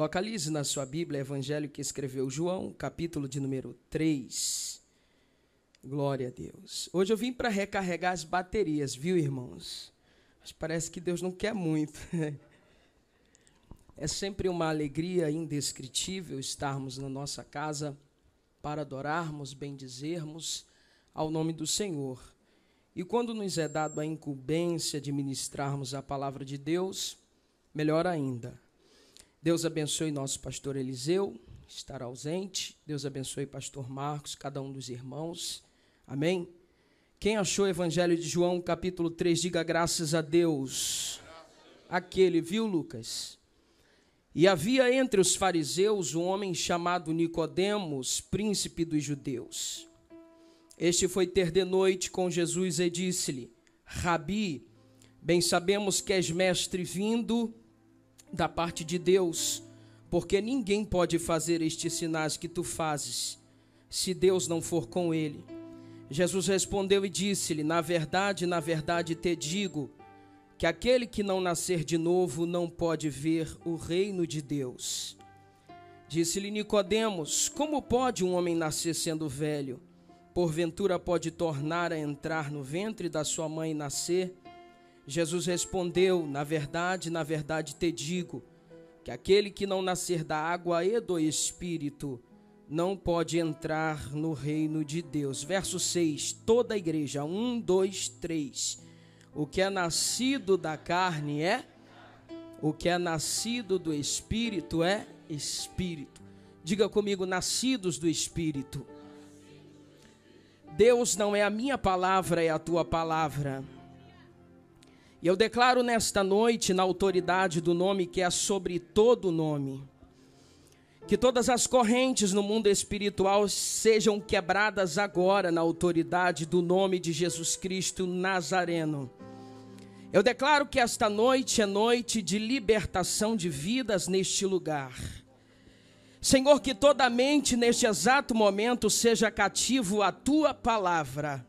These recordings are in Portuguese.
Localize na sua Bíblia o evangelho que escreveu João, capítulo de número 3. Glória a Deus. Hoje eu vim para recarregar as baterias, viu, irmãos? Mas parece que Deus não quer muito. É sempre uma alegria indescritível estarmos na nossa casa para adorarmos, bendizermos ao nome do Senhor. E quando nos é dado a incumbência de ministrarmos a palavra de Deus, melhor ainda. Deus abençoe nosso pastor Eliseu, estará ausente. Deus abençoe pastor Marcos, cada um dos irmãos. Amém? Quem achou o evangelho de João, capítulo 3, diga graças a Deus. Aquele, viu, Lucas? E havia entre os fariseus um homem chamado Nicodemos, príncipe dos judeus. Este foi ter de noite com Jesus e disse-lhe: Rabi, bem sabemos que és mestre vindo da parte de Deus, porque ninguém pode fazer estes sinais que tu fazes, se Deus não for com ele. Jesus respondeu e disse-lhe: na verdade te digo, que aquele que não nascer de novo não pode ver o reino de Deus. Disse-lhe Nicodemos: como pode um homem nascer sendo velho? Porventura pode tornar a entrar no ventre da sua mãe e nascer? Jesus respondeu: na verdade te digo, que aquele que não nascer da água e do Espírito não pode entrar no reino de Deus. Verso 6, toda a igreja, 1, 2, 3. O que é nascido da carne é, o que é nascido do Espírito é Espírito. Diga comigo, nascidos do Espírito. Deus não é a minha palavra, é a tua palavra. E eu declaro nesta noite, na autoridade do nome que é sobre todo nome, que todas as correntes no mundo espiritual sejam quebradas agora na autoridade do nome de Jesus Cristo Nazareno. Eu declaro que esta noite é noite de libertação de vidas neste lugar. Senhor, que toda mente neste exato momento seja cativo à tua palavra.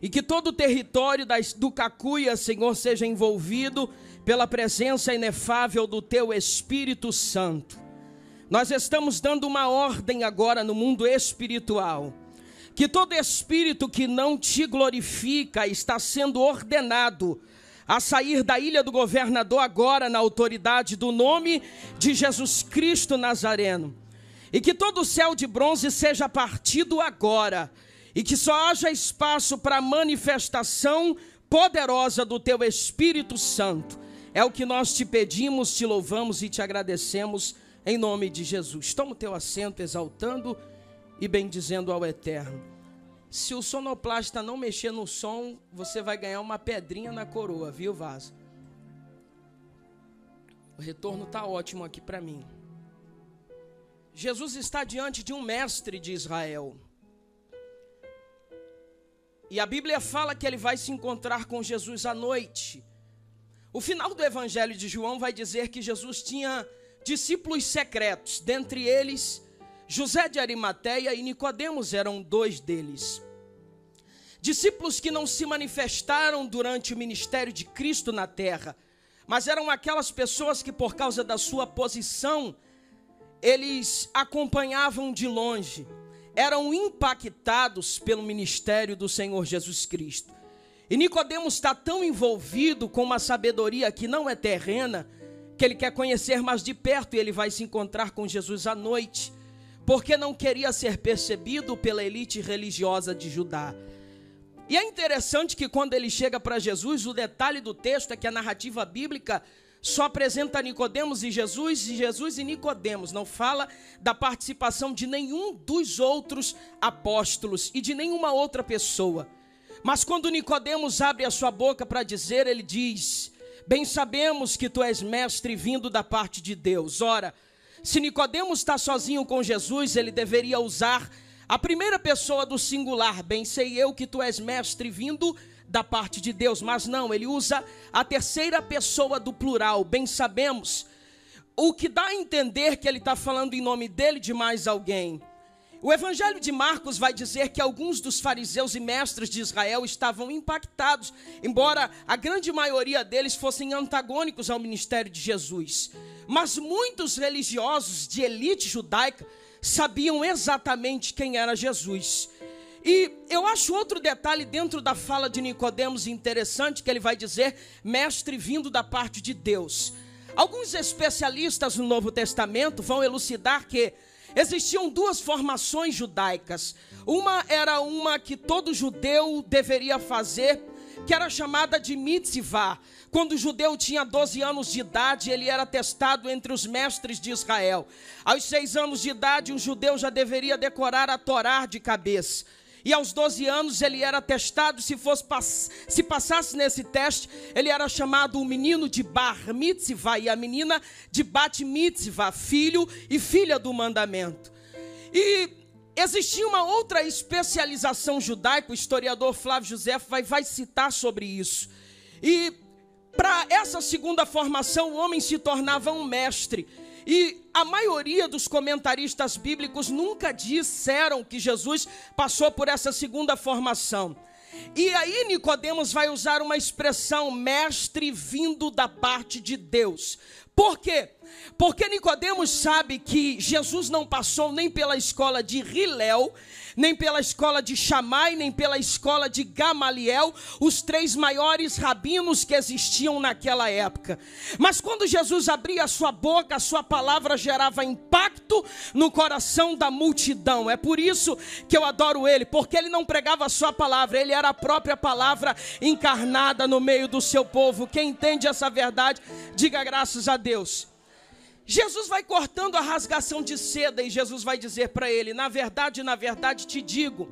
E que todo o território do Cacuia, Senhor, seja envolvido pela presença inefável do Teu Espírito Santo. Nós estamos dando uma ordem agora no mundo espiritual. Que todo espírito que não Te glorifica está sendo ordenado a sair da ilha do governador agora na autoridade do nome de Jesus Cristo Nazareno. E que todo o céu de bronze seja partido agora. E que só haja espaço para a manifestação poderosa do Teu Espírito Santo. É o que nós Te pedimos, Te louvamos e Te agradecemos em nome de Jesus. Toma o teu assento exaltando e bendizendo ao Eterno. Se o sonoplasta não mexer no som, você vai ganhar uma pedrinha na coroa, viu, Vaso? O retorno está ótimo aqui para mim. Jesus está diante de um mestre de Israel. E a Bíblia fala que ele vai se encontrar com Jesus à noite. O final do Evangelho de João vai dizer que Jesus tinha discípulos secretos. Dentre eles, José de Arimateia e Nicodemos eram dois deles. Discípulos que não se manifestaram durante o ministério de Cristo na terra, mas eram aquelas pessoas que por causa da sua posição, eles acompanhavam de longe. Eram impactados pelo ministério do Senhor Jesus Cristo. E Nicodemos está tão envolvido com uma sabedoria que não é terrena, que ele quer conhecer mais de perto e ele vai se encontrar com Jesus à noite, porque não queria ser percebido pela elite religiosa de Judá. E é interessante que quando ele chega para Jesus, o detalhe do texto é que a narrativa bíblica só apresenta Nicodemos e Jesus e Nicodemos. Não fala da participação de nenhum dos outros apóstolos e de nenhuma outra pessoa. Mas quando Nicodemos abre a sua boca para dizer, ele diz: bem sabemos que tu és mestre vindo da parte de Deus. Ora, se Nicodemos está sozinho com Jesus, ele deveria usar a primeira pessoa do singular. Bem sei eu que tu és mestre vindo da parte de Deus, mas não, ele usa a terceira pessoa do plural, bem sabemos, o que dá a entender que ele está falando em nome dele de mais alguém. O Evangelho de Marcos vai dizer que alguns dos fariseus e mestres de Israel estavam impactados, embora a grande maioria deles fossem antagônicos ao ministério de Jesus. Mas muitos religiosos de elite judaica sabiam exatamente quem era Jesus. E eu acho outro detalhe dentro da fala de Nicodemos interessante, que ele vai dizer, mestre vindo da parte de Deus. Alguns especialistas no Novo Testamento vão elucidar que existiam duas formações judaicas. Uma era uma que todo judeu deveria fazer, que era chamada de mitzvah. Quando o judeu tinha 12 anos de idade, ele era testado entre os mestres de Israel. Aos 6 anos de idade, um judeu já deveria decorar a Torá de cabeça. E aos 12 anos ele era testado, se passasse nesse teste, ele era chamado o menino de bar mitzvah e a menina de bat mitzvah, filho e filha do mandamento. E existia uma outra especialização judaica, o historiador Flávio Josefo vai citar sobre isso. E para essa segunda formação, o homem se tornava um mestre. E a maioria dos comentaristas bíblicos nunca disseram que Jesus passou por essa segunda formação. E aí Nicodemos vai usar uma expressão, mestre vindo da parte de Deus. Por quê? Porque Nicodemos sabe que Jesus não passou nem pela escola de Hilel, nem pela escola de Shammai, nem pela escola de Gamaliel, os 3 maiores rabinos que existiam naquela época. Mas quando Jesus abria a sua boca, a sua palavra gerava impacto no coração da multidão. É por isso que eu adoro ele, porque ele não pregava a sua palavra, ele era a própria palavra encarnada no meio do seu povo. Quem entende essa verdade, diga graças a Deus. Jesus vai cortando a rasgação de seda e Jesus vai dizer para ele, na verdade te digo.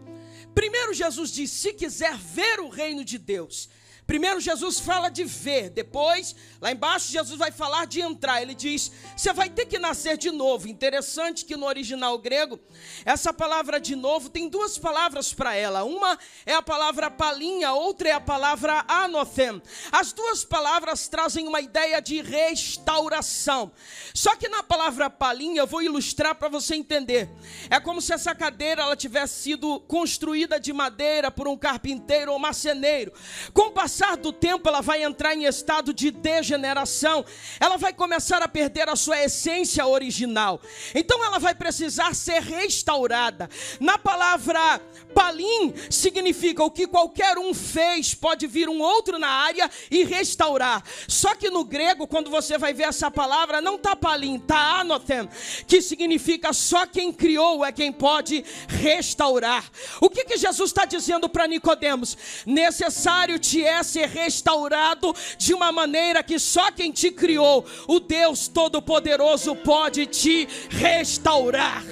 Primeiro Jesus diz, se quiser ver o reino de Deus. Primeiro Jesus fala de ver, depois, lá embaixo, Jesus vai falar de entrar. Ele diz, você vai ter que nascer de novo. Interessante que no original grego, essa palavra de novo tem 2 palavras para ela. Uma é a palavra palinha, outra é a palavra anothem. As 2 palavras trazem uma ideia de restauração. Só que na palavra palinha, eu vou ilustrar para você entender. É como se essa cadeira ela tivesse sido construída de madeira por um carpinteiro ou marceneiro. Com o passar do tempo, ela vai entrar em estado de degeneração, ela vai começar a perder a sua essência original, então ela vai precisar ser restaurada. Na palavra palim, significa o que qualquer um fez, pode vir um outro na área e restaurar. Só que no grego, quando você vai ver essa palavra, não está palim, está anothem, que significa só quem criou é quem pode restaurar. O que Jesus está dizendo para Nicodemos? Necessário te é ser restaurado de uma maneira que só quem te criou, o Deus Todo-Poderoso, pode te restaurar.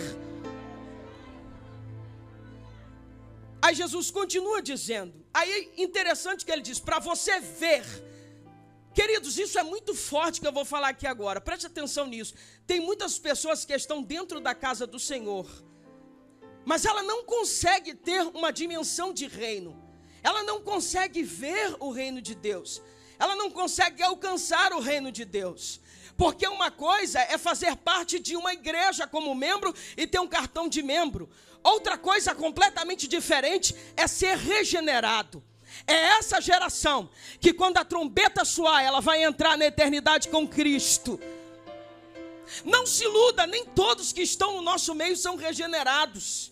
Aí Jesus continua dizendo, aí interessante que ele diz, para você ver. Queridos, isso é muito forte que eu vou falar aqui agora, preste atenção nisso. Tem muitas pessoas que estão dentro da casa do Senhor, mas ela não consegue ter uma dimensão de reino. Ela não consegue ver o reino de Deus. Ela não consegue alcançar o reino de Deus. Porque uma coisa é fazer parte de uma igreja como membro e ter um cartão de membro. Outra coisa completamente diferente é ser regenerado. É essa geração que quando a trombeta soar, ela vai entrar na eternidade com Cristo. Não se iluda, nem todos que estão no nosso meio são regenerados.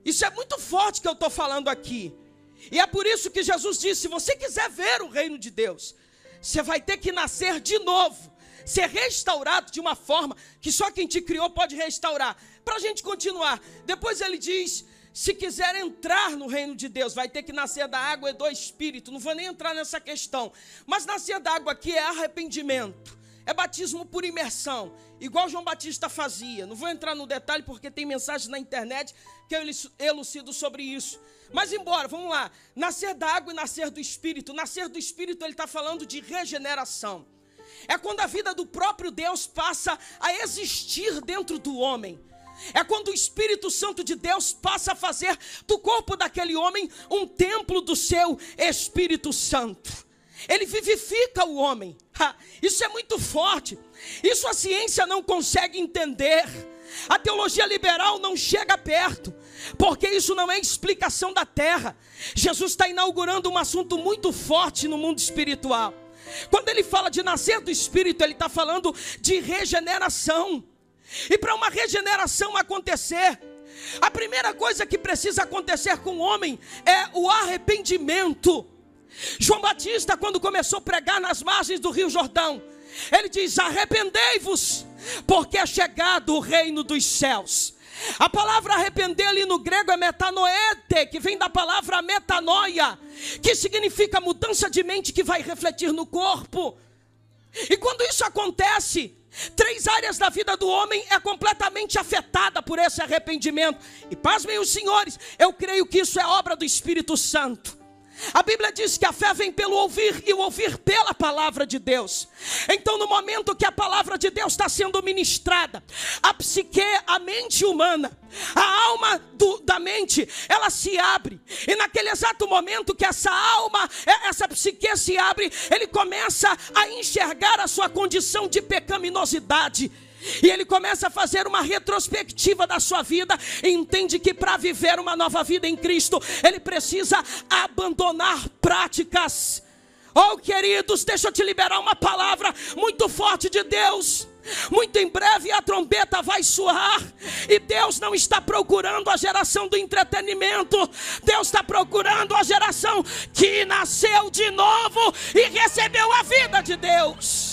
Isso é muito forte que eu estou falando aqui. E é por isso que Jesus disse, se você quiser ver o reino de Deus, você vai ter que nascer de novo, ser restaurado de uma forma que só quem te criou pode restaurar. Para a gente continuar, depois ele diz, se quiser entrar no reino de Deus, vai ter que nascer da água e do Espírito. Não vou nem entrar nessa questão, mas nascer da água aqui é arrependimento, é batismo por imersão, igual João Batista fazia. Não vou entrar no detalhe porque tem mensagens na internet que eu elucido sobre isso. Mas embora, vamos lá, nascer da água e nascer do Espírito. Nascer do Espírito, ele está falando de regeneração. É quando a vida do próprio Deus passa a existir dentro do homem. É quando o Espírito Santo de Deus passa a fazer do corpo daquele homem um templo do seu Espírito Santo. Ele vivifica o homem. Isso é muito forte. Isso a ciência não consegue entender. A teologia liberal não chega perto, porque isso não é explicação da terra. Jesus está inaugurando um assunto muito forte no mundo espiritual. Quando ele fala de nascer do Espírito, ele está falando de regeneração. E para uma regeneração acontecer, a primeira coisa que precisa acontecer com o homem é o arrependimento. João Batista, quando começou a pregar nas margens do Rio Jordão, ele diz: arrependei-vos, porque é chegado o reino dos céus. A palavra arrepender ali no grego é metanoete, que vem da palavra metanoia, que significa mudança de mente que vai refletir no corpo. E quando isso acontece, 3 áreas da vida do homem é completamente afetada por esse arrependimento. E pasmem os senhores, eu creio que isso é obra do Espírito Santo. A Bíblia diz que a fé vem pelo ouvir e o ouvir pela palavra de Deus. Então, no momento que a palavra de Deus está sendo ministrada, a psique, a mente humana, a alma da mente, ela se abre. E naquele exato momento que essa alma, essa psique se abre, ele começa a enxergar a sua condição de pecaminosidade. E ele começa a fazer uma retrospectiva da sua vida e entende que para viver uma nova vida em Cristo, ele precisa abandonar práticas. Oh, queridos, deixa eu te liberar uma palavra muito forte de Deus. Muito em breve a trombeta vai soar, e Deus não está procurando a geração do entretenimento. Deus está procurando a geração que nasceu de novo e recebeu a vida de Deus.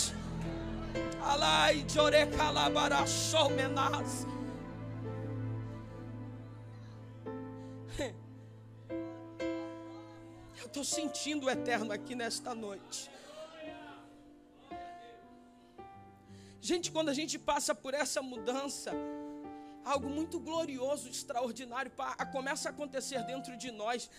Eu estou sentindo o eterno aqui nesta noite. Gente, quando a gente passa por essa mudança, algo muito glorioso, extraordinário começa a acontecer dentro de nós.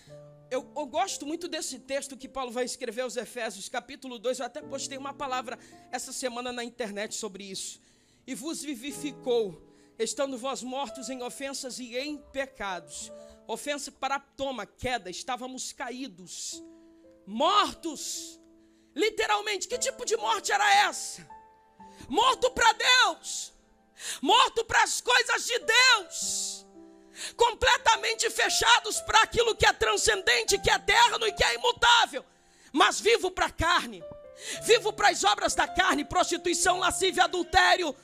Eu gosto muito desse texto que Paulo vai escrever aos Efésios, capítulo 2. Eu até postei uma palavra essa semana na internet sobre isso. E vos vivificou, estando vós mortos em ofensas e em pecados. Ofensa para toma, queda, estávamos caídos, mortos. Literalmente, que tipo de morte era essa? Morto para Deus, morto para as coisas de Deus, completamente fechados para aquilo que é transcendente, que é eterno e que é imutável, mas vivo para a carne, vivo para as obras da carne, prostituição, lascívia, adultério,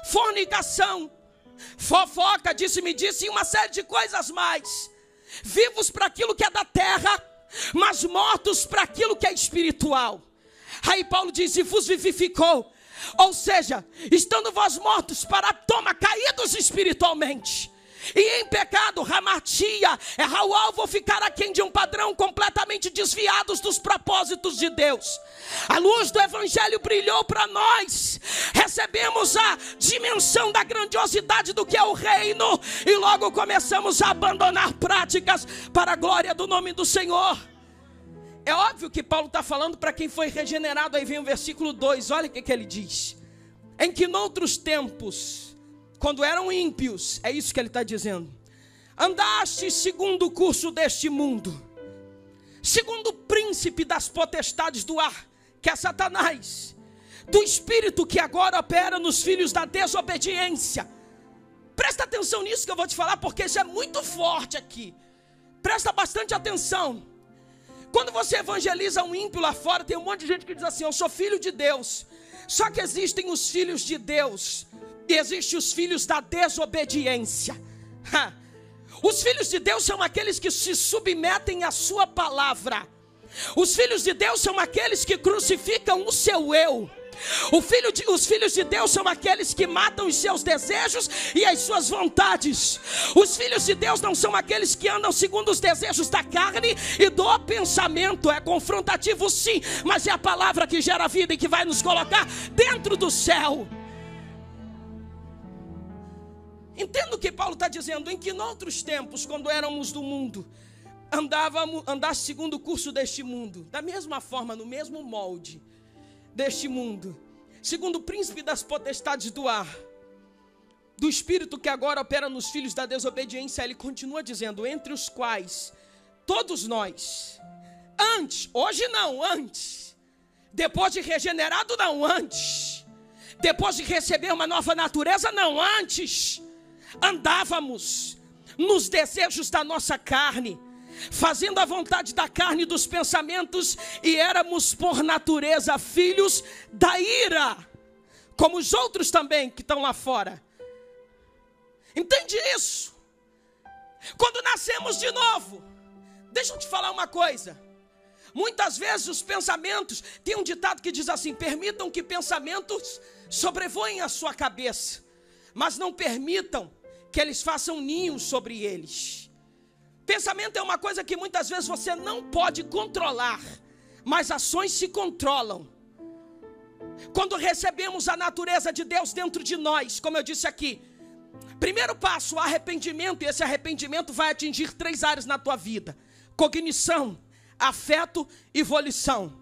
fornicação, fofoca, disse-me-disse e uma série de coisas mais. Vivos para aquilo que é da terra, mas mortos para aquilo que é espiritual. Aí Paulo diz: e vos vivificou. Ou seja, estando vós mortos para a toma, caídos espiritualmente, e em pecado, ramatia, errar o alvo, ficar aquém de um padrão, completamente desviados dos propósitos de Deus. A luz do Evangelho brilhou para nós, recebemos a dimensão da grandiosidade do que é o reino, e logo começamos a abandonar práticas para a glória do nome do Senhor. É óbvio que Paulo está falando para quem foi regenerado. Aí vem o versículo 2, olha o que ele diz: em que noutros tempos, quando eram ímpios, é isso que ele está dizendo, andaste segundo o curso deste mundo, segundo o príncipe das potestades do ar, que é Satanás, do espírito que agora opera nos filhos da desobediência. Presta atenção nisso que eu vou te falar, porque isso é muito forte aqui. Presta bastante atenção. Quando você evangeliza um ímpio lá fora, tem um monte de gente que diz assim: eu sou filho de Deus. Só que existem os filhos de Deus e existem os filhos da desobediência. Os filhos de Deus são aqueles que se submetem à sua palavra. Os filhos de Deus são aqueles que crucificam o seu eu. Os filhos de Deus são aqueles que matam os seus desejos e as suas vontades. Os filhos de Deus não são aqueles que andam segundo os desejos da carne e do pensamento. É confrontativo sim, mas é a palavra que gera vida e que vai nos colocar dentro do céu. Entenda o que Paulo está dizendo: em que noutros tempos, quando éramos do mundo, andasse segundo o curso deste mundo, da mesma forma, no mesmo molde deste mundo, segundo o príncipe das potestades do ar, do espírito que agora opera nos filhos da desobediência. Ele continua dizendo: entre os quais todos nós, antes, hoje não, antes, depois de regenerado não, antes, depois de receber uma nova natureza não, antes, andávamos nos desejos da nossa carne, fazendo a vontade da carne e dos pensamentos, e éramos por natureza filhos da ira, como os outros também que estão lá fora. Entende isso? Quando nascemos de novo, deixa eu te falar uma coisa. Muitas vezes os pensamentos, tem um ditado que diz assim: permitam que pensamentos sobrevoem a sua cabeça, mas não permitam que eles façam ninho sobre eles. Pensamento é uma coisa que muitas vezes você não pode controlar, mas ações se controlam. Quando recebemos a natureza de Deus dentro de nós, como eu disse aqui, primeiro passo, o arrependimento, e esse arrependimento vai atingir 3 áreas na tua vida: cognição, afeto e volição,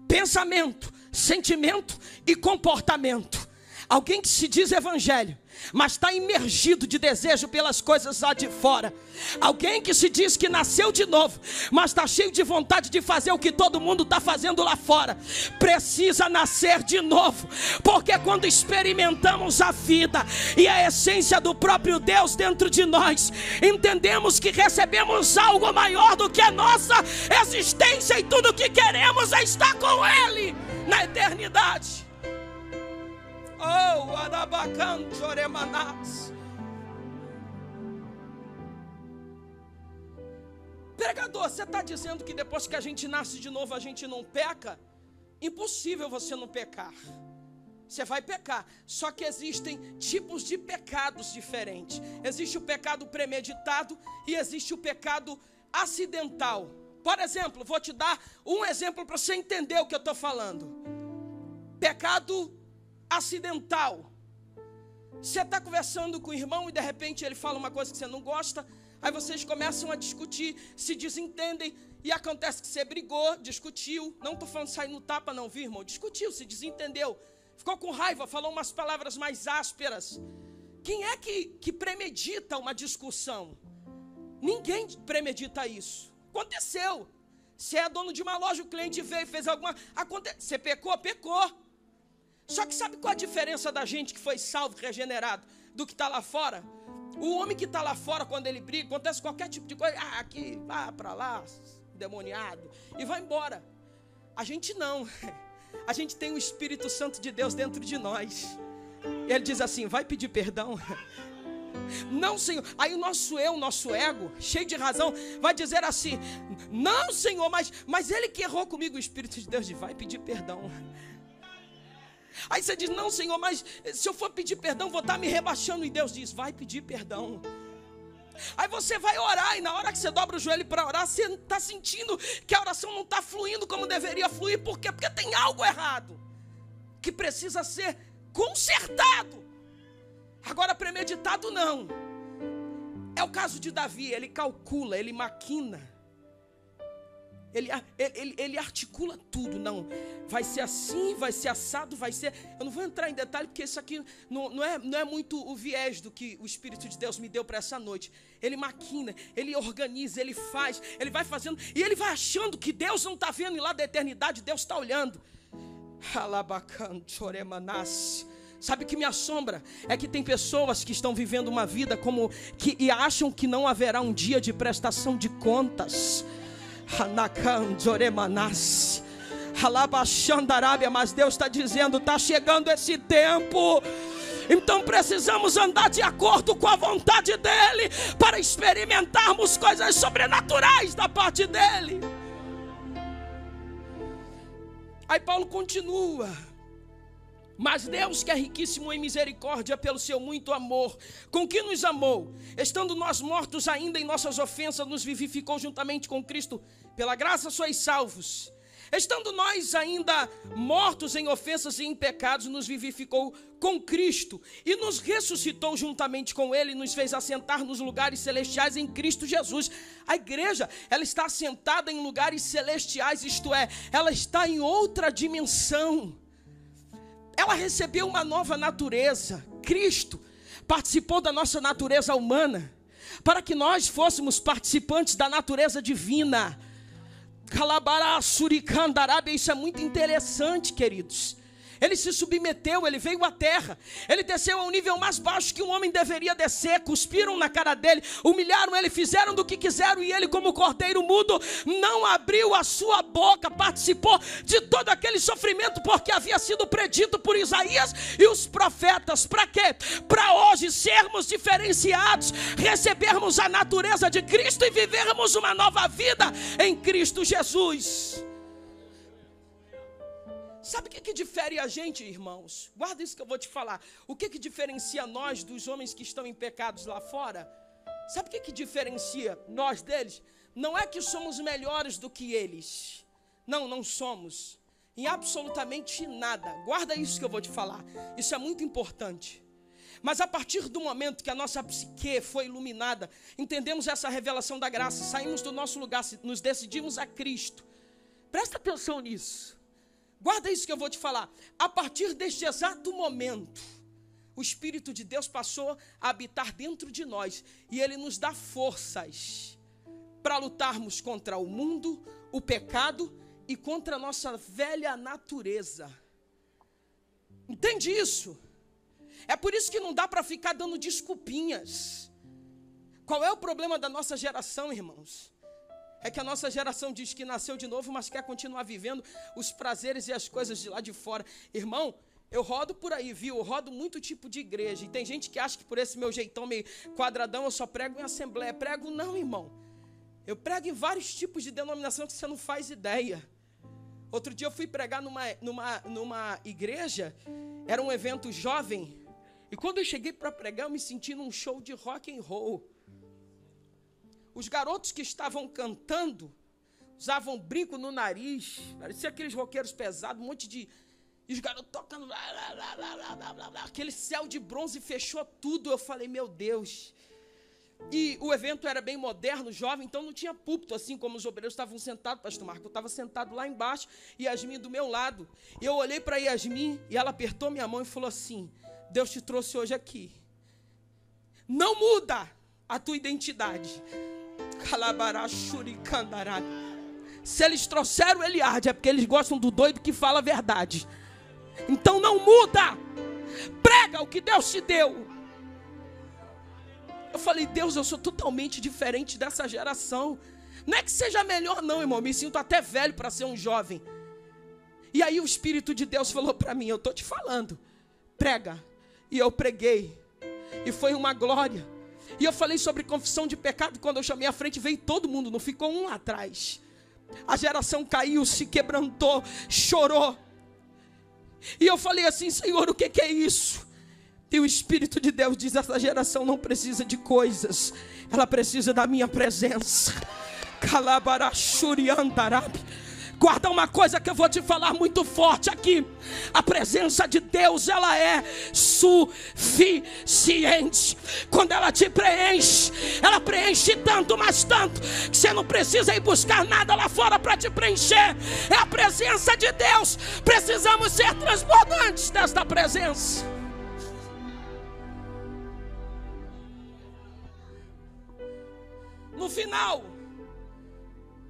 pensamento, sentimento e comportamento. Alguém que se diz evangelho, mas está imergido de desejo pelas coisas lá de fora. Alguém que se diz que nasceu de novo, mas está cheio de vontade de fazer o que todo mundo está fazendo lá fora. Precisa nascer de novo, porque quando experimentamos a vida e a essência do próprio Deus dentro de nós, entendemos que recebemos algo maior do que a nossa existência, e tudo o que queremos é estar com Ele na eternidade. Oh, Arabacan Choremanás. Pregador, você está dizendo que depois que a gente nasce de novo a gente não peca? Impossível você não pecar. Você vai pecar. Só que existem tipos de pecados diferentes. Existe o pecado premeditado e existe o pecado acidental. Por exemplo, vou te dar um exemplo para você entender o que eu estou falando. Pecado acidental. Você está conversando com o irmão e de repente ele fala uma coisa que você não gosta, aí vocês começam a discutir, se desentendem, e acontece que você brigou, discutiu, não estou falando de sair no tapa não, viu, irmão? Discutiu, se desentendeu, ficou com raiva, falou umas palavras mais ásperas. Quem é que premedita uma discussão? Ninguém premedita isso. Aconteceu. Você é dono de uma loja, o cliente veio e fez alguma... Você pecou? Pecou. Só que sabe qual a diferença da gente que foi salvo, regenerado, do que está lá fora? O homem que está lá fora, quando ele briga, acontece qualquer tipo de coisa, aqui, vá para lá, demoniado, e vai embora. A gente não. A gente tem o Espírito Santo de Deus dentro de nós. Ele diz assim: vai pedir perdão? Não, Senhor. Aí o nosso eu, nosso ego, cheio de razão, vai dizer assim: não, Senhor, mas ele que errou comigo. O Espírito de Deus diz: vai pedir perdão. Aí você diz: não, Senhor, mas se eu for pedir perdão, vou estar me rebaixando. E Deus diz: vai pedir perdão. Aí você vai orar, e na hora que você dobra o joelho para orar, você está sentindo que a oração não está fluindo como deveria fluir. Por quê? Porque tem algo errado que precisa ser consertado. Agora, premeditado não. É o caso de Davi. Ele calcula, ele maquina, ele articula tudo. Não, vai ser assim, vai ser assado, vai ser... Eu não vou entrar em detalhe, porque isso aqui não é muito o viés do que o Espírito de Deus me deu para essa noite. Ele maquina, ele organiza, ele faz, ele vai fazendo, e ele vai achando que Deus não está vendo, e lá da eternidade Deus está olhando. Alabacan Choremanás. Sabe o que me assombra? É que tem pessoas que estão vivendo uma vida e acham que não haverá um dia de prestação de contas. Mas Deus está dizendo: está chegando esse tempo. Então precisamos andar de acordo com a vontade dEle, para experimentarmos coisas sobrenaturais da parte dEle. Aí Paulo continua: mas Deus, que é riquíssimo em misericórdia, pelo seu muito amor, com que nos amou, estando nós mortos ainda em nossas ofensas, nos vivificou juntamente com Cristo. Pela graça sois salvos. Estando nós ainda mortos em ofensas e em pecados, nos vivificou com Cristo e nos ressuscitou juntamente com Ele, e nos fez assentar nos lugares celestiais em Cristo Jesus. A igreja, ela está assentada em lugares celestiais, isto é, ela está em outra dimensão. Ela recebeu uma nova natureza. Cristo participou da nossa natureza humana, para que nós fôssemos participantes da natureza divina. Isso é muito interessante, queridos. Ele se submeteu, ele veio à terra, ele desceu ao nível mais baixo que um homem deveria descer. Cuspiram na cara dele, humilharam ele, fizeram do que quiseram, e ele, como cordeiro mudo, não abriu a sua boca, participou de todo aquele sofrimento, porque havia sido predito por Isaías e os profetas. Para quê? Para hoje sermos diferenciados, recebermos a natureza de Cristo e vivermos uma nova vida em Cristo Jesus. Sabe o que difere a gente, irmãos? Guarda isso que eu vou te falar. O que diferencia nós dos homens que estão em pecados lá fora? Sabe o que diferencia nós deles? Não é que somos melhores do que eles. Não, não somos. Em absolutamente nada. Guarda isso que eu vou te falar. Isso é muito importante. Mas a partir do momento que a nossa psique foi iluminada, entendemos essa revelação da graça, saímos do nosso lugar, nos decidimos a Cristo. Presta atenção nisso. Guarda isso que eu vou te falar. A partir deste exato momento, o Espírito de Deus passou a habitar dentro de nós. E Ele nos dá forças para lutarmos contra o mundo, o pecado e contra a nossa velha natureza. Entende isso? É por isso que não dá para ficar dando desculpinhas. Qual é o problema da nossa geração, irmãos? É que a nossa geração diz que nasceu de novo, mas quer continuar vivendo os prazeres e as coisas de lá de fora. Irmão, eu rodo por aí, viu? Eu rodo muito tipo de igreja. E tem gente que acha que por esse meu jeitão meio quadradão eu só prego em assembleia. Prego não, irmão. Eu prego em vários tipos de denominação que você não faz ideia. Outro dia eu fui pregar numa igreja. Era um evento jovem. E quando eu cheguei para pregar, eu me senti num show de rock and roll. Os garotos que estavam cantando usavam brinco no nariz, parecia aqueles roqueiros pesados, um monte de... E os garotos tocando, aquele céu de bronze fechou tudo. Eu falei, meu Deus. E o evento era bem moderno, jovem, então não tinha púlpito, assim como os obreiros estavam sentados. Pastor Marco, eu estava sentado lá embaixo, e Yasmin do meu lado. Eu olhei para Yasmin, e ela apertou minha mão e falou assim, Deus te trouxe hoje aqui. Não muda a tua identidade. Se eles trouxeram o Eliade, é porque eles gostam do doido que fala a verdade. Então não muda. Prega o que Deus te deu. Eu falei, Deus, eu sou totalmente diferente dessa geração. Não é que seja melhor não, irmão. Me sinto até velho para ser um jovem. E aí o Espírito de Deus falou para mim, eu estou te falando, prega. E eu preguei. E foi uma glória. E eu falei sobre confissão de pecado. Quando eu chamei à frente, veio todo mundo, não ficou um lá atrás. A geração caiu, se quebrantou, chorou. E eu falei assim, Senhor, o que é isso? E o Espírito de Deus diz, essa geração não precisa de coisas, ela precisa da minha presença. Guarda uma coisa que eu vou te falar muito forte aqui. A presença de Deus, ela é suficiente. Quando ela te preenche, ela preenche tanto, mas tanto, que você não precisa ir buscar nada lá fora para te preencher. É a presença de Deus. Precisamos ser transbordantes desta presença. No final,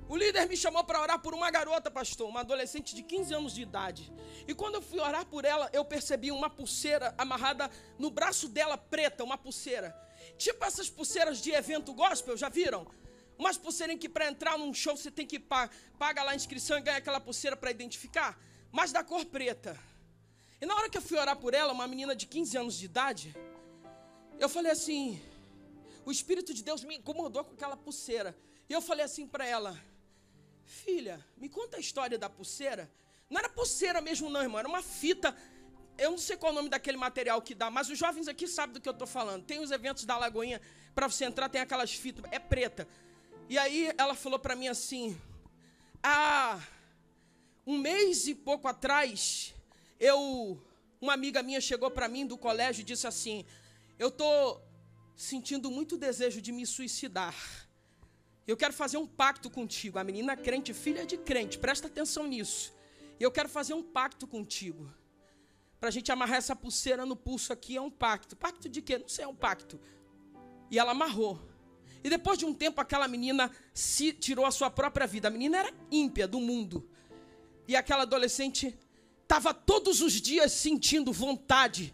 o líder me chamou para orar por uma garota, pastor, uma adolescente de 15 anos de idade. E quando eu fui orar por ela, eu percebi uma pulseira amarrada no braço dela, preta, uma pulseira. Tipo essas pulseiras de evento gospel, já viram? Umas pulseiras que para entrar num show você tem que pagar lá a inscrição e ganhar aquela pulseira para identificar, mas da cor preta. E na hora que eu fui orar por ela, uma menina de 15 anos de idade, eu falei assim, o Espírito de Deus me incomodou com aquela pulseira. E eu falei assim para ela, filha, me conta a história da pulseira. Não era pulseira mesmo não, irmão, era uma fita. Eu não sei qual é o nome daquele material que dá, mas os jovens aqui sabem do que eu estou falando. Tem os eventos da Lagoinha, para você entrar tem aquelas fitas, é preta. E aí ela falou para mim assim, há um mês e pouco atrás, uma amiga minha chegou para mim do colégio e disse assim, eu estou sentindo muito desejo de me suicidar. Eu quero fazer um pacto contigo. A menina crente, filha de crente, presta atenção nisso. Eu quero fazer um pacto contigo. Para a gente amarrar essa pulseira no pulso aqui, é um pacto. Pacto de quê? Não sei, é um pacto. E ela amarrou. E depois de um tempo, aquela menina tirou a sua própria vida. A menina era ímpia do mundo. E aquela adolescente estava todos os dias sentindo vontade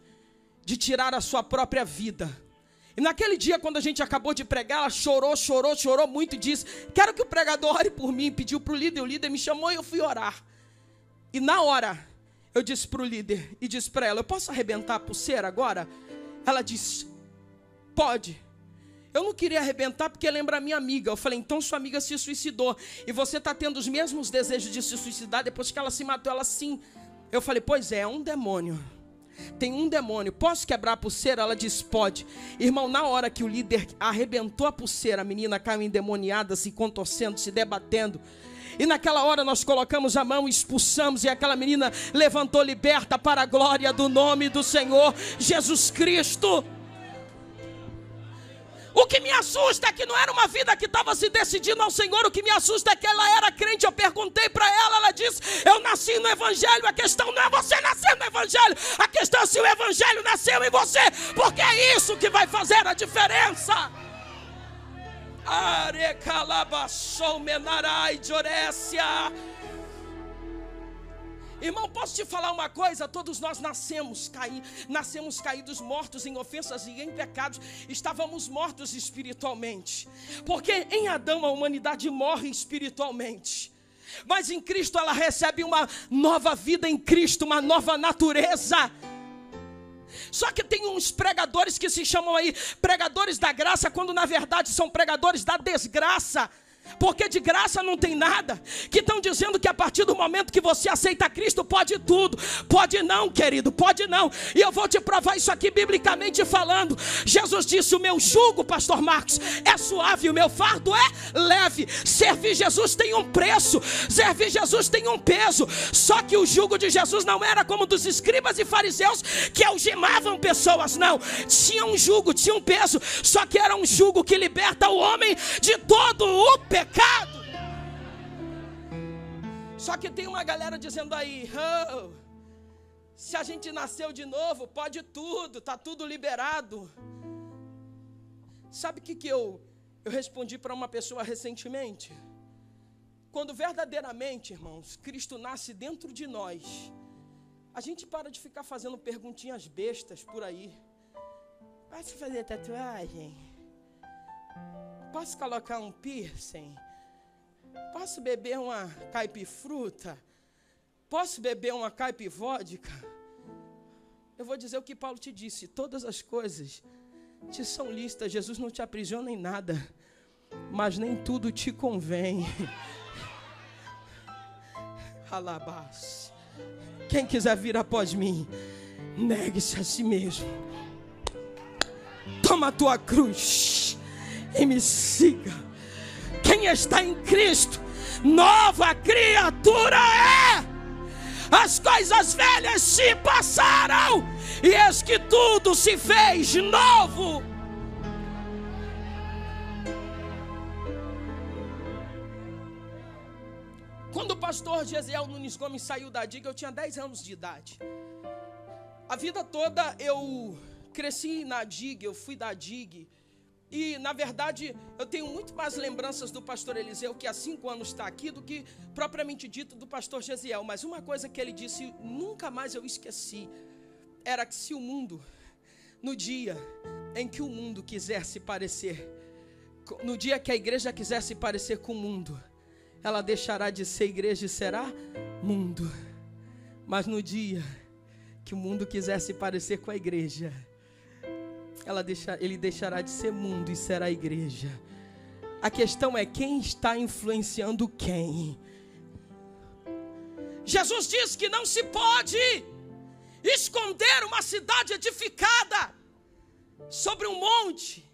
de tirar a sua própria vida. E naquele dia, quando a gente acabou de pregar, ela chorou muito e disse: quero que o pregador ore por mim. Pediu para o líder me chamou e eu fui orar. E na hora, eu disse para o líder e disse para ela: eu posso arrebentar a pulseira agora? Ela disse: pode. Eu não queria arrebentar porque lembra a minha amiga. Eu falei: então sua amiga se suicidou e você está tendo os mesmos desejos de se suicidar depois que ela se matou? Ela: sim. Eu falei: pois é um demônio. Tem um demônio, posso quebrar a pulseira? Ela disse: pode. Irmão, na hora que o líder arrebentou a pulseira, a menina caiu endemoniada, se contorcendo, se debatendo. E naquela hora nós colocamos a mão, expulsamos, e aquela menina levantou liberta para a glória do nome do Senhor Jesus Cristo. O que me assusta é que não era uma vida que estava se decidindo ao Senhor. O que me assusta é que ela era crente. Eu perguntei para ela, ela disse: eu nasci no Evangelho. A questão não é você nascer no Evangelho, a questão é se o Evangelho nasceu em você, porque é isso que vai fazer a diferença. Arecalabassou menarai de Orécia. Irmão, posso te falar uma coisa? Todos nós nascemos caídos, mortos em ofensas e em pecados. Estávamos mortos espiritualmente, porque em Adão a humanidade morre espiritualmente, mas em Cristo ela recebe uma nova vida em Cristo, uma nova natureza. Só que tem uns pregadores que se chamam aí pregadores da graça, quando na verdade são pregadores da desgraça. Porque de graça não tem nada, que estão dizendo que a partir do momento que você aceita Cristo pode tudo. Pode não, querido, pode não. E eu vou te provar isso aqui biblicamente falando. Jesus disse: o meu jugo, pastor Marcos, é suave, o meu fardo é leve. Servir Jesus tem um preço, servir Jesus tem um peso. Só que o jugo de Jesus não era como dos escribas e fariseus, que algemavam pessoas. Não, tinha um jugo, tinha um peso. Só que era um jugo que liberta o homem de todo o pecado. Só que tem uma galera dizendo aí: oh, se a gente nasceu de novo, pode tudo, está tudo liberado. Sabe o que eu respondi para uma pessoa recentemente? Quando verdadeiramente, irmãos, Cristo nasce dentro de nós, a gente para de ficar fazendo perguntinhas bestas por aí. Posso fazer tatuagem? Posso colocar um piercing? Posso beber uma caipifruta? Posso beber uma caipivódica? Eu vou dizer o que Paulo te disse: todas as coisas te são lícitas. Jesus não te aprisiona em nada, mas nem tudo te convém. Alabás. Quem quiser vir após mim, negue-se a si mesmo. Toma a tua cruz e me siga. Quem está em Cristo, nova criatura é. As coisas velhas se passaram e eis que tudo se fez novo. Quando o pastor Gesiel Nunes Gomes saiu da DIG, eu tinha 10 anos de idade. A vida toda eu cresci na DIG, eu fui da DIG. E, na verdade, eu tenho muito mais lembranças do pastor Eliseu, que há 5 anos está aqui, do que propriamente dito do pastor Gesiel. Mas uma coisa que ele disse, nunca mais eu esqueci, era que se o mundo, no dia em que o mundo quiser se parecer, no dia que a igreja quiser se parecer com o mundo, ela deixará de ser igreja e será mundo. Mas no dia que o mundo quiser se parecer com a igreja, ele deixará de ser mundo e será igreja. A questão é quem está influenciando quem. Jesus disse que não se pode esconder uma cidade edificada sobre um monte.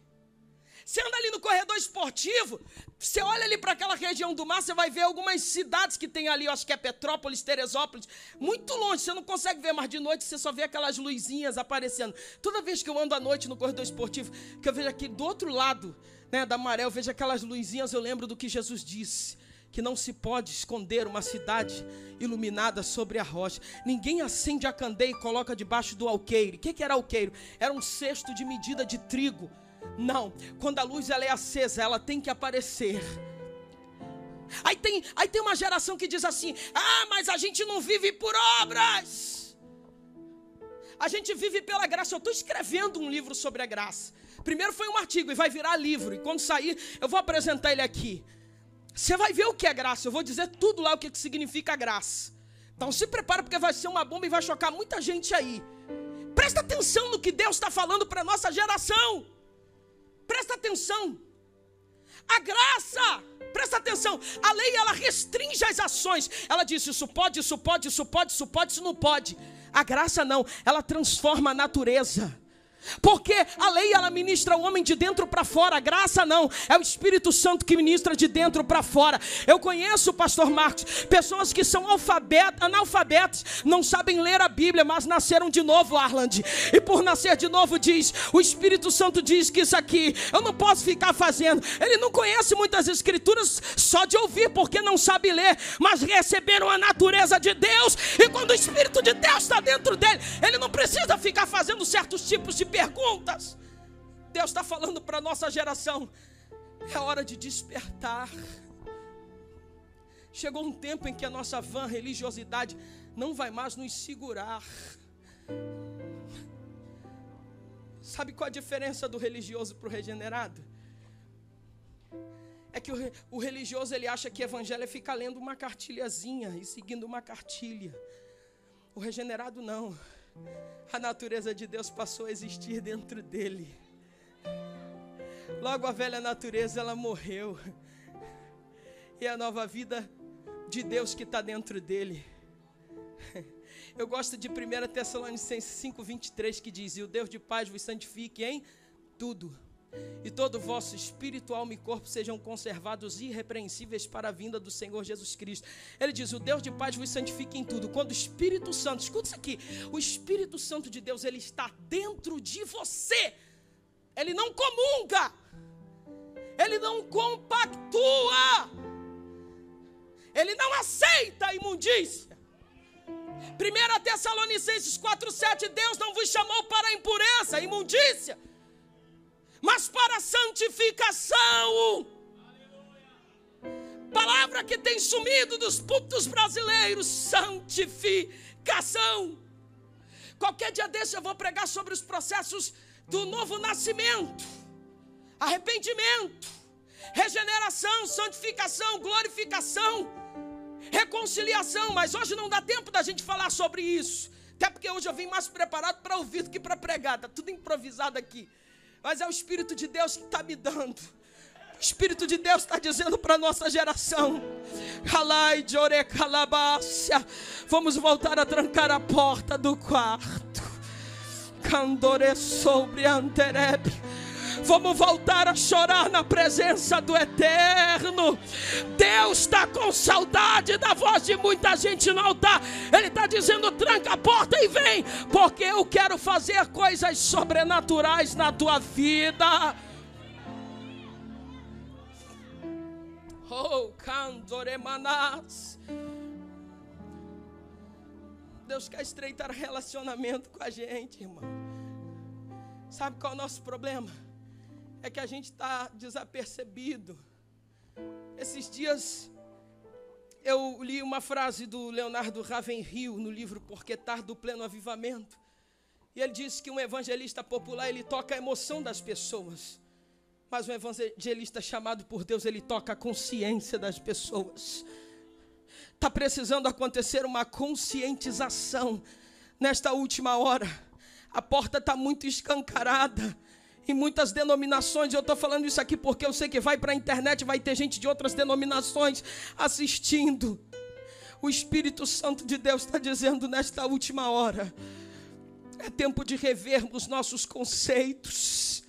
Você anda ali no corredor esportivo, você olha ali para aquela região do mar, você vai ver algumas cidades que tem ali, eu acho que é Petrópolis, Teresópolis, muito longe, você não consegue ver, mas de noite você só vê aquelas luzinhas aparecendo. Toda vez que eu ando à noite no corredor esportivo, que eu vejo aqui do outro lado, né, da maré, eu vejo aquelas luzinhas, eu lembro do que Jesus disse, que não se pode esconder uma cidade iluminada sobre a rocha. Ninguém acende a candeia e coloca debaixo do alqueire. O que era alqueiro? Era um cesto de medida de trigo. Não, quando a luz ela é acesa, ela tem que aparecer. Aí tem uma geração que diz assim: ah, mas a gente não vive por obras, a gente vive pela graça. Eu estou escrevendo um livro sobre a graça. Primeiro foi um artigo e vai virar livro, e quando sair eu vou apresentar ele aqui. Você vai ver o que é graça, eu vou dizer tudo lá o que significa graça. Então se prepara, porque vai ser uma bomba e vai chocar muita gente aí. Presta atenção no que Deus está falando para a nossa geração. Presta atenção. A graça, presta atenção, a lei ela restringe as ações. Ela diz: isso pode, isso pode, isso pode, isso pode, isso não pode. A graça não, ela transforma a natureza. Porque a lei ela ministra o homem de dentro para fora, a graça não, é o Espírito Santo que ministra de dentro para fora. Eu conheço, pastor Marcos, pessoas que são analfabetas, não sabem ler a Bíblia, mas nasceram de novo, Arland. E por nascer de novo diz, o Espírito Santo diz que isso aqui eu não posso ficar fazendo. Ele não conhece muitas escrituras só de ouvir, porque não sabe ler, mas receberam a natureza de Deus. E quando o Espírito de Deus está dentro dele, ele não precisa ficar fazendo certos tipos de perguntas. Deus está falando para a nossa geração: é hora de despertar. Chegou um tempo em que a nossa vã religiosidade não vai mais nos segurar. Sabe qual a diferença do religioso para o regenerado? É que o religioso ele acha que evangelho é ficar lendo uma cartilhazinha e seguindo uma cartilha. O regenerado não. A natureza de Deus passou a existir dentro dele. Logo a velha natureza ela morreu. E a nova vida de Deus que está dentro dele. Eu gosto de 1 Tessalonicenses 5:23 que diz: e o Deus de paz vos santifique em tudo, e todo o vosso espírito, alma e corpo sejam conservados irrepreensíveis para a vinda do Senhor Jesus Cristo. Ele diz: o Deus de paz vos santifique em tudo. Quando o Espírito Santo, escuta isso aqui, o Espírito Santo de Deus, ele está dentro de você. Ele não comunga, ele não compactua, ele não aceita a imundícia. 1 Tessalonicenses 4:7, Deus não vos chamou para a impureza, a imundícia, mas para a santificação. Palavra que tem sumido dos púlpitos brasileiros: santificação. Qualquer dia desse eu vou pregar sobre os processos do novo nascimento, arrependimento, regeneração, santificação, glorificação, reconciliação. Mas hoje não dá tempo da gente falar sobre isso, até porque hoje eu vim mais preparado para ouvir do que para pregar. Está tudo improvisado aqui, mas é o Espírito de Deus que está me dando. O Espírito de Deus está dizendo para a nossa geração: vamos voltar a trancar a porta do quarto. Vamos voltar a chorar na presença do Eterno. Deus está com saudade da voz de muita gente no altar. Ele está dizendo: tranca a porta e vem, porque eu quero fazer coisas sobrenaturais na tua vida. Oh, Candoremanás. Deus quer estreitar relacionamento com a gente, irmão. Sabe qual é o nosso problema? É que a gente está desapercebido. Esses dias eu li uma frase do Leonardo Ravenhill no livro Porque Tarde do Pleno Avivamento. E ele disse que um evangelista popular, ele toca a emoção das pessoas, mas um evangelista chamado por Deus, ele toca a consciência das pessoas. Está precisando acontecer uma conscientização nesta última hora. A porta está muito escancarada em muitas denominações. Eu estou falando isso aqui porque eu sei que vai para a internet, vai ter gente de outras denominações assistindo. O Espírito Santo de Deus está dizendo nesta última hora: é tempo de revermos nossos conceitos.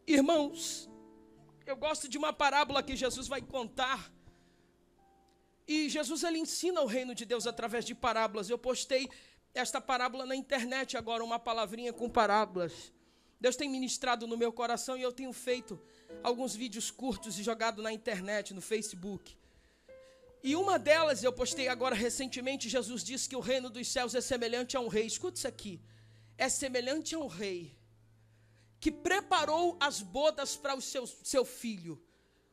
Irmãos, eu gosto de uma parábola que Jesus vai contar. E Jesus ele ensina o reino de Deus através de parábolas. Eu postei esta parábola na internet agora, uma palavrinha com parábolas. Deus tem ministrado no meu coração e eu tenho feito alguns vídeos curtos e jogado na internet, no Facebook. E uma delas eu postei agora recentemente. Jesus disse que o reino dos céus é semelhante a um rei. Escuta isso aqui. É semelhante a um rei que preparou as bodas para o seu filho.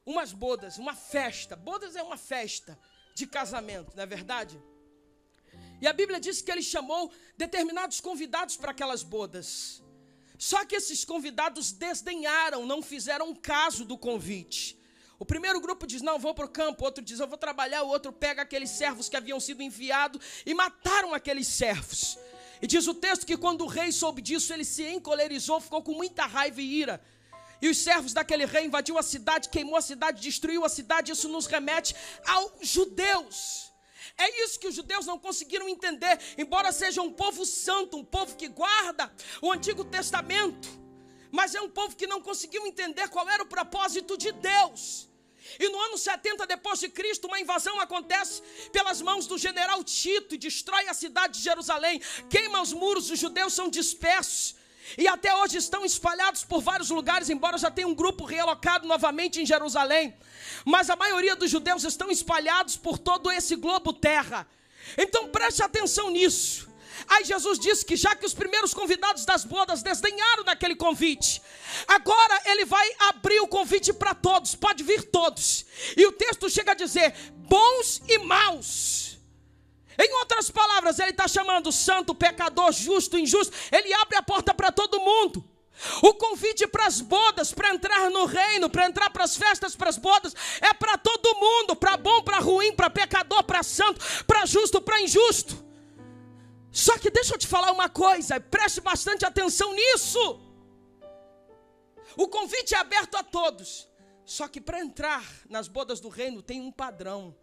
umas bodas, uma festa. Bodas é uma festa de casamento, não é verdade? E a Bíblia diz que ele chamou determinados convidados para aquelas bodas. Só que esses convidados desdenharam, não fizeram caso do convite. O primeiro grupo diz, não, vou para o campo. O outro diz, eu vou trabalhar. O outro pega aqueles servos que haviam sido enviados e mataram aqueles servos. E diz o texto que quando o rei soube disso, ele se encolerizou, ficou com muita raiva e ira. E os servos daquele rei invadiu a cidade, queimou a cidade, destruiu a cidade. Isso nos remete aos judeus. É isso que os judeus não conseguiram entender. Embora seja um povo santo, um povo que guarda o Antigo Testamento, mas é um povo que não conseguiu entender qual era o propósito de Deus. E no ano 70 depois de Cristo, uma invasão acontece pelas mãos do general Tito e destrói a cidade de Jerusalém, queima os muros, os judeus são dispersos. E até hoje estão espalhados por vários lugares, embora já tenha um grupo realocado novamente em Jerusalém. Mas a maioria dos judeus estão espalhados por todo esse globo terra. Então preste atenção nisso. Aí Jesus disse que já que os primeiros convidados das bodas desdenharam daquele convite, agora ele vai abrir o convite para todos, pode vir todos. E o texto chega a dizer, bons e maus. Em outras palavras, ele está chamando santo, pecador, justo, injusto. Ele abre a porta para todo mundo. O convite para as bodas, para entrar no reino, para entrar para as festas, para as bodas, é para todo mundo, para bom, para ruim, para pecador, para santo, para justo, para injusto. Só que deixa eu te falar uma coisa, preste bastante atenção nisso. O convite é aberto a todos, só que para entrar nas bodas do reino tem um padrão.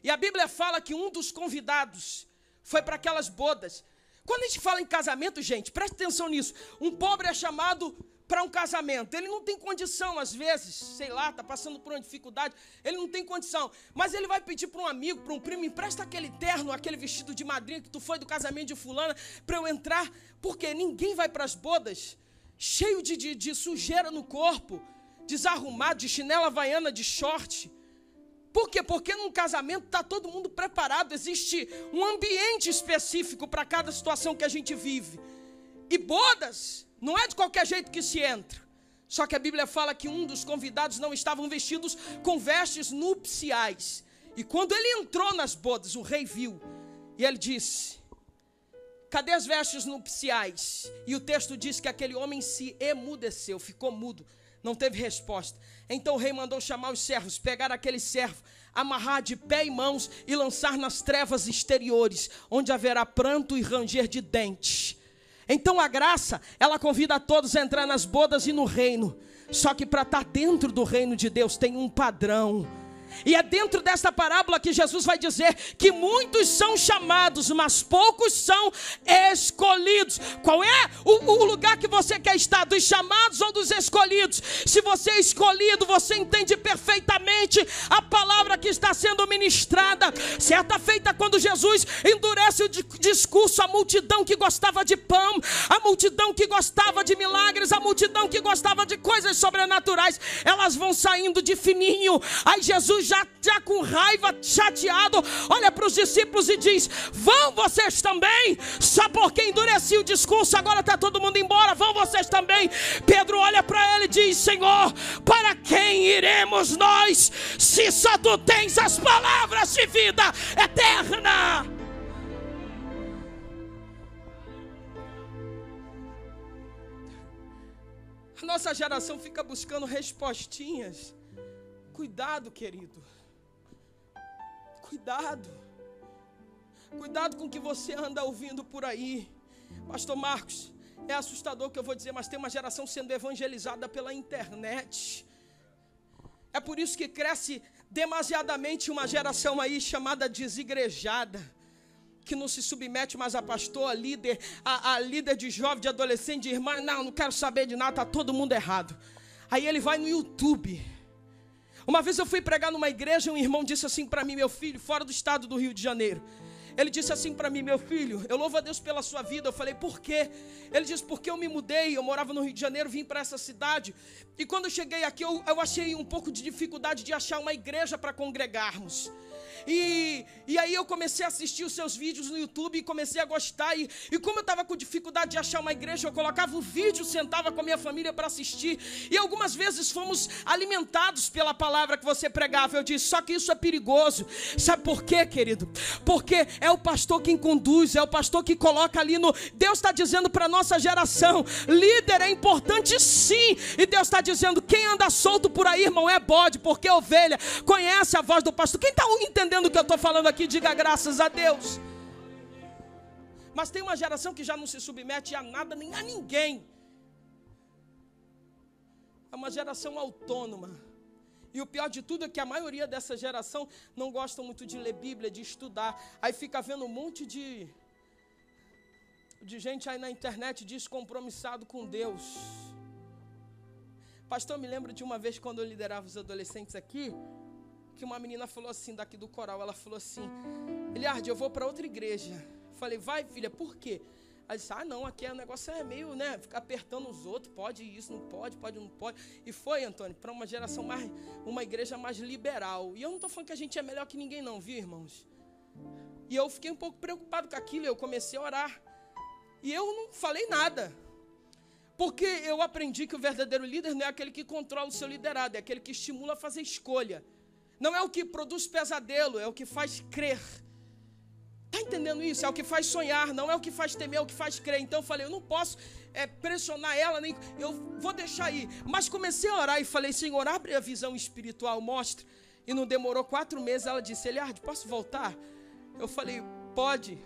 E a Bíblia fala que um dos convidados foi para aquelas bodas. Quando a gente fala em casamento, gente, preste atenção nisso. Um pobre é chamado para um casamento. Ele não tem condição, às vezes, sei lá, está passando por uma dificuldade. Ele não tem condição. Mas ele vai pedir para um amigo, para um primo, empresta aquele terno, aquele vestido de madrinha que tu foi do casamento de fulana, para eu entrar. Porque ninguém vai para as bodas cheio de sujeira no corpo, desarrumado, de chinela havaiana, de short. Por quê? Porque num casamento está todo mundo preparado, existe um ambiente específico para cada situação que a gente vive. E bodas não é de qualquer jeito que se entra. Só que a Bíblia fala que um dos convidados não estavam vestidos com vestes nupciais. E quando ele entrou nas bodas, o rei viu. E ele disse, cadê as vestes nupciais? E o texto diz que aquele homem se emudeceu, ficou mudo. Não teve resposta. Então o rei mandou chamar os servos, pegar aquele servo, amarrar de pé e mãos e lançar nas trevas exteriores, onde haverá pranto e ranger de dentes. Então a graça, ela convida a todos a entrar nas bodas e no reino. Só que para estar dentro do reino de Deus tem um padrão. E é dentro desta parábola que Jesus vai dizer que muitos são chamados, mas poucos são escolhidos. Qual é o lugar que você quer estar? Dos chamados ou dos escolhidos? Se você é escolhido, você entende perfeitamente a palavra que está sendo ministrada. Certa feita, quando Jesus endurece o discurso, a multidão que gostava de pão, a multidão que gostava de milagres, a multidão que gostava de coisas sobrenaturais, elas vão saindo de fininho. Aí Jesus já com raiva, chateado, olha para os discípulos e diz, vão vocês também? Só porque endureci o discurso, agora está todo mundo embora, vão vocês também? Pedro olha para ele e diz, Senhor, para quem iremos nós, se só tu tens as palavras de vida eterna? A nossa geração fica buscando respostinhas. Cuidado, querido. Cuidado. Cuidado com o que você anda ouvindo por aí. Pastor Marcos, é assustador o que eu vou dizer, mas tem uma geração sendo evangelizada pela internet. É por isso que cresce demasiadamente uma geração aí chamada desigrejada, que não se submete mais a pastor, a líder, a líder de jovem, de adolescente, de irmã. Não quero saber de nada, está todo mundo errado. Aí ele vai no YouTube. Uma vez eu fui pregar numa igreja e um irmão disse assim para mim, meu filho, fora do estado do Rio de Janeiro. Ele disse assim para mim, meu filho, eu louvo a Deus pela sua vida. Eu falei, por quê? Ele disse, porque eu me mudei, eu morava no Rio de Janeiro, vim para essa cidade. E quando eu cheguei aqui, eu achei um pouco de dificuldade de achar uma igreja para congregarmos. E aí eu comecei a assistir os seus vídeos no YouTube e comecei a gostar. E como eu estava com dificuldade de achar uma igreja, eu colocava o vídeo, sentava com a minha família para assistir. E algumas vezes fomos alimentados pela palavra que você pregava. Eu disse, só que isso é perigoso. Sabe por quê, querido? Porque é o pastor quem conduz, é o pastor que coloca ali no... Deus está dizendo para a nossa geração, líder é importante sim. E Deus está dizendo, quem anda solto por aí, irmão, é bode, porque a ovelha conhece a voz do pastor. Quem está entendendo o que eu estou falando aqui, diga graças a Deus. Mas tem uma geração que já não se submete a nada, nem a ninguém. É uma geração autônoma. E o pior de tudo é que a maioria dessa geração não gosta muito de ler Bíblia, de estudar. Aí fica vendo um monte de gente aí na internet descompromissado com Deus. Pastor, eu me lembro de uma vez quando eu liderava os adolescentes aqui, que uma menina falou assim, daqui do coral, ela falou assim, Eliardo, eu vou para outra igreja. Falei, vai filha, por quê? Ela disse, não, aqui o negócio é meio, né, ficar apertando os outros, pode isso, não pode, não pode. E foi, Antônio, para uma geração mais, uma igreja mais liberal. E eu não estou falando que a gente é melhor que ninguém não, viu, irmãos? E eu fiquei um pouco preocupado com aquilo, eu comecei a orar. E eu não falei nada. Porque eu aprendi que o verdadeiro líder não é aquele que controla o seu liderado, é aquele que estimula a fazer escolha. Não é o que produz pesadelo, é o que faz crer. Está entendendo isso? É o que faz sonhar, não é o que faz temer, é o que faz crer. Então eu falei, eu não posso pressionar ela, nem eu vou deixar aí. Mas comecei a orar e falei, Senhor, abre a visão espiritual, mostra. E não demorou 4 meses, ela disse, Eliardo, posso voltar? Eu falei, pode.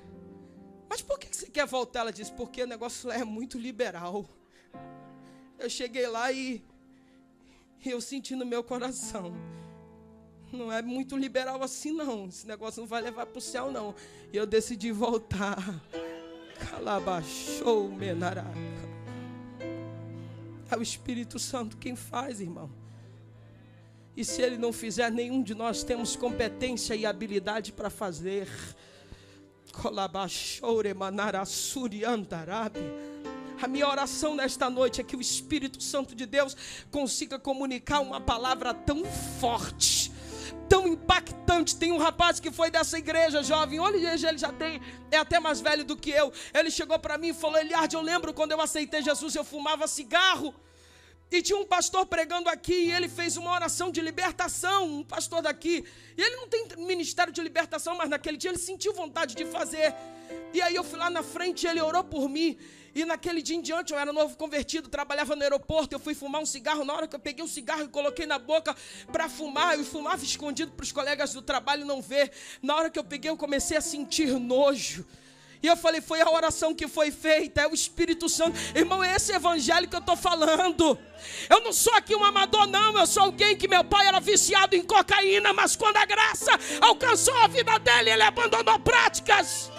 Mas por que você quer voltar? Ela disse, porque o negócio lá é muito liberal. Eu cheguei lá e eu senti no meu coração, não é muito liberal assim não, esse negócio não vai levar para o céu não. E eu decidi voltar. Calabachou menaraca. É o Espírito Santo quem faz, irmão. E se ele não fizer, nenhum de nós temos competência e habilidade para fazer. Colabachou manarassuri andarabe. A minha oração nesta noite é que o Espírito Santo de Deus consiga comunicar uma palavra tão forte, tão impactante. Tem um rapaz que foi dessa igreja, jovem, olha, ele já é até mais velho do que eu. Ele chegou para mim e falou, Eliardo, eu lembro quando eu aceitei Jesus, eu fumava cigarro. E tinha um pastor pregando aqui e ele fez uma oração de libertação, um pastor daqui. E ele não tem ministério de libertação, mas naquele dia ele sentiu vontade de fazer. E aí eu fui lá na frente e ele orou por mim. E naquele dia em diante eu era novo convertido, trabalhava no aeroporto, eu fui fumar um cigarro. Na hora que eu peguei um cigarro e coloquei na boca para fumar, eu fumava escondido para os colegas do trabalho não ver. Na hora que eu peguei eu comecei a sentir nojo. E eu falei, foi a oração que foi feita, é o Espírito Santo. Irmão, é esse evangelho que eu estou falando. Eu não sou aqui um amador não, eu sou alguém que meu pai era viciado em cocaína, mas quando a graça alcançou a vida dele, ele abandonou práticas.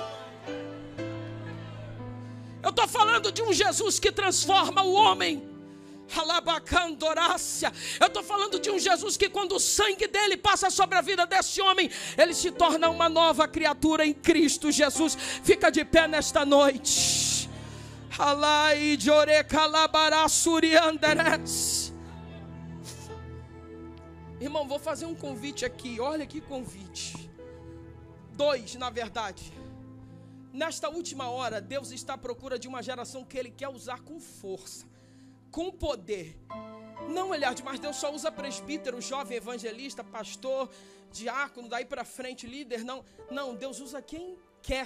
Eu estou falando de um Jesus que transforma o homem. Eu estou falando de um Jesus que quando o sangue dele passa sobre a vida desse homem, ele se torna uma nova criatura em Cristo Jesus. Fica de pé nesta noite. Irmão, vou fazer um convite aqui. Olha que convite. 2, na verdade. Nesta última hora, Deus está à procura de uma geração que Ele quer usar com força, com poder. Não, Eliardo, mas Deus só usa presbítero, jovem, evangelista, pastor, diácono, daí para frente, líder. Não, Deus usa quem quer